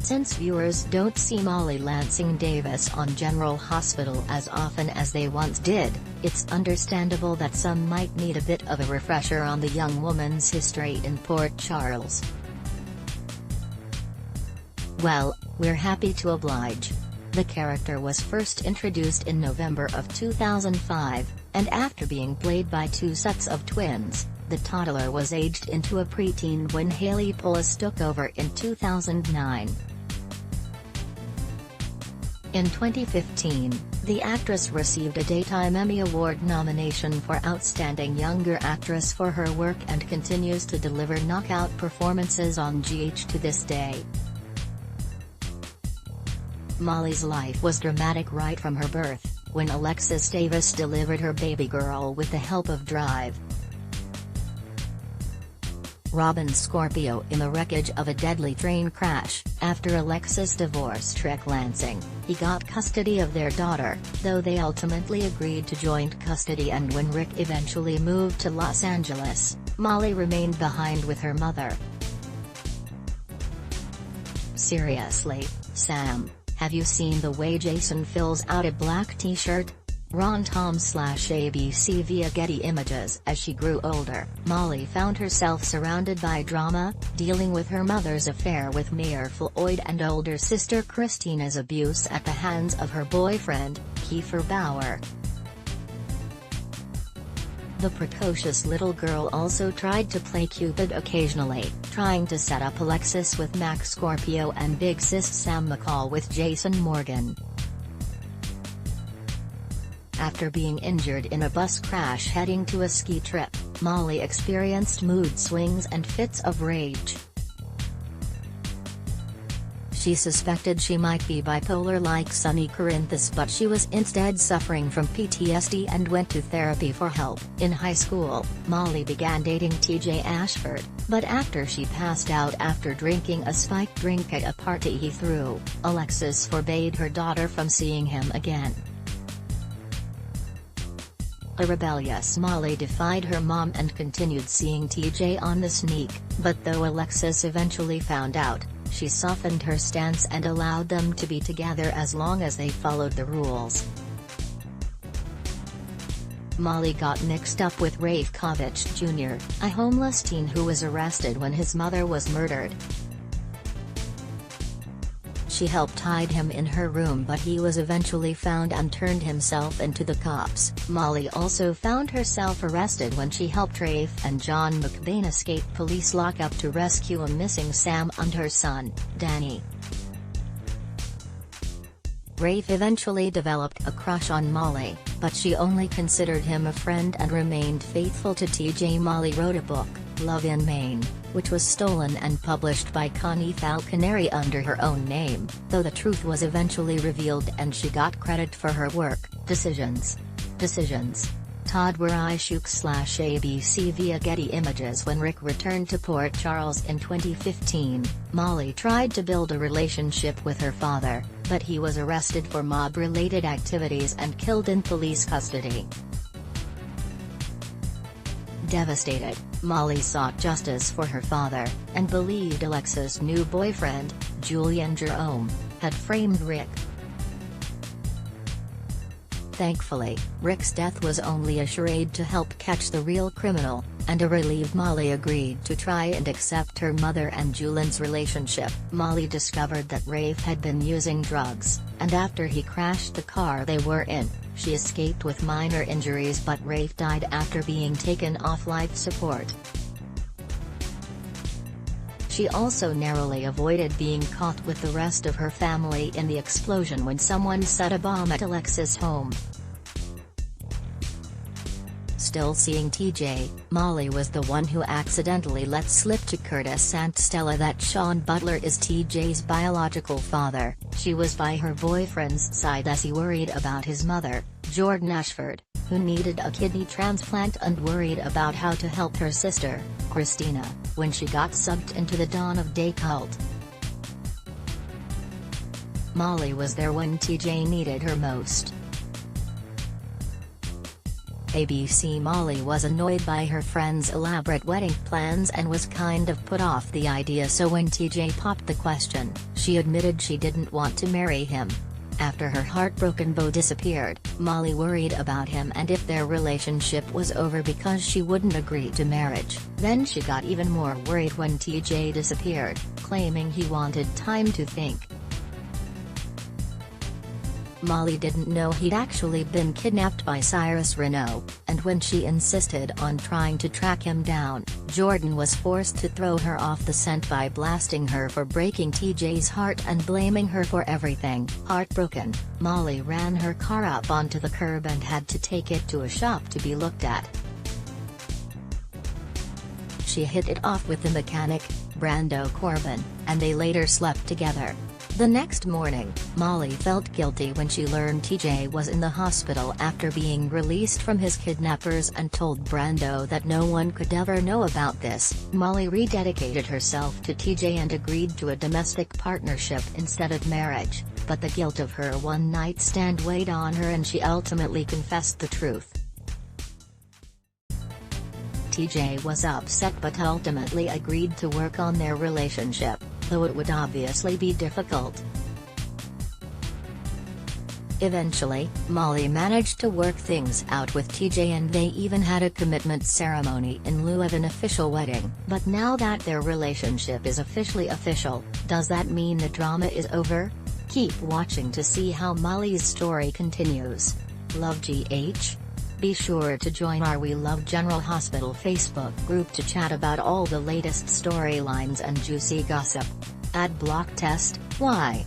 Since viewers don't see Molly Lansing Davis on General Hospital as often as they once did, it's understandable that some might need a bit of a refresher on the young woman's history in Port Charles. Well, we're happy to oblige. The character was first introduced in November of 2005, and after being played by two sets of twins, the toddler was aged into a preteen when Haley Pullis took over in 2009. In 2015, the actress received a Daytime Emmy Award nomination for Outstanding Younger Actress for her work and continues to deliver knockout performances on GH to this day. Molly's life was dramatic right from her birth, when Alexis Davis delivered her baby girl with the help of Drive. Robin Scorpio in the wreckage of a deadly train crash. After Alexis divorced Rick Lansing, he got custody of their daughter, though they ultimately agreed to joint custody, and when Rick eventually moved to Los Angeles, Molly remained behind with her mother. Seriously, Sam, have you seen the way Jason fills out a black t-shirt? Ron Tom/ABC via Getty Images. As she grew older, Molly found herself surrounded by drama, dealing with her mother's affair with Mayor Floyd and older sister Christina's abuse at the hands of her boyfriend, Kiefer Bauer. The precocious little girl also tried to play Cupid occasionally, trying to set up Alexis with Max Scorpio and big sis Sam McCall with Jason Morgan. After being injured in a bus crash heading to a ski trip, Molly experienced mood swings and fits of rage. She suspected she might be bipolar like Sonny Corinthus, but she was instead suffering from PTSD and went to therapy for help. In high school, Molly began dating TJ Ashford, but after she passed out after drinking a spiked drink at a party he threw, Alexis forbade her daughter from seeing him again. A rebellious Molly defied her mom and continued seeing TJ on the sneak, but though Alexis eventually found out, she softened her stance and allowed them to be together as long as they followed the rules. Molly got mixed up with Rafe Kovich Jr., a homeless teen who was arrested when his mother was murdered. She helped hide him in her room, but he was eventually found and turned himself into the cops. Molly also found herself arrested when she helped Rafe and John McBain escape police lockup to rescue a missing Sam and her son, Danny. Rafe eventually developed a crush on Molly, but she only considered him a friend and remained faithful to TJ. Molly wrote a book, Love in Maine, which was stolen and published by Connie Falconeri under her own name, though the truth was eventually revealed and she got credit for her work. Decisions. Todd Weryshuk/ABC via Getty Images. When Rick returned to Port Charles in 2015, Molly tried to build a relationship with her father, but he was arrested for mob-related activities and killed in police custody. Devastated, Molly sought justice for her father, and believed Alexis' new boyfriend, Julian Jerome, had framed Rick. Thankfully, Rick's death was only a charade to help catch the real criminal, and a relieved Molly agreed to try and accept her mother and Julian's relationship. Molly discovered that Rafe had been using drugs, and after he crashed the car they were in, she escaped with minor injuries, but Rafe died after being taken off life support. She also narrowly avoided being caught with the rest of her family in the explosion when someone set a bomb at Alexis' home. Still seeing TJ, Molly was the one who accidentally let slip to Curtis Santstella that Sean Butler is TJ's biological father. She was by her boyfriend's side as he worried about his mother, Jordan Ashford, who needed a kidney transplant, and worried about how to help her sister, Christina, when she got sucked into the Dawn of Day cult. Molly was there when TJ needed her most. ABC Molly was annoyed by her friend's elaborate wedding plans and was kind of put off the idea, so when TJ popped the question, she admitted she didn't want to marry him. After her heartbroken beau disappeared, Molly worried about him and if their relationship was over because she wouldn't agree to marriage. Then she got even more worried when TJ disappeared, claiming he wanted time to think. Molly didn't know he'd actually been kidnapped by Cyrus Renault, and when she insisted on trying to track him down, Jordan was forced to throw her off the scent by blasting her for breaking TJ's heart and blaming her for everything. Heartbroken, Molly ran her car up onto the curb and had to take it to a shop to be looked at. She hit it off with the mechanic, Brando Corbin, and they later slept together. The next morning, Molly felt guilty when she learned TJ was in the hospital after being released from his kidnappers and told Brando that no one could ever know about this. Molly rededicated herself to TJ and agreed to a domestic partnership instead of marriage, but the guilt of her one-night stand weighed on her and she ultimately confessed the truth. TJ was upset but ultimately agreed to work on their relationship, though it would obviously be difficult. Eventually, Molly managed to work things out with TJ and they even had a commitment ceremony in lieu of an official wedding. But now that their relationship is officially official, does that mean the drama is over? Keep watching to see how Molly's story continues. Love GH? Be sure to join our We Love General Hospital Facebook group to chat about all the latest storylines and juicy gossip. Ad block test, why?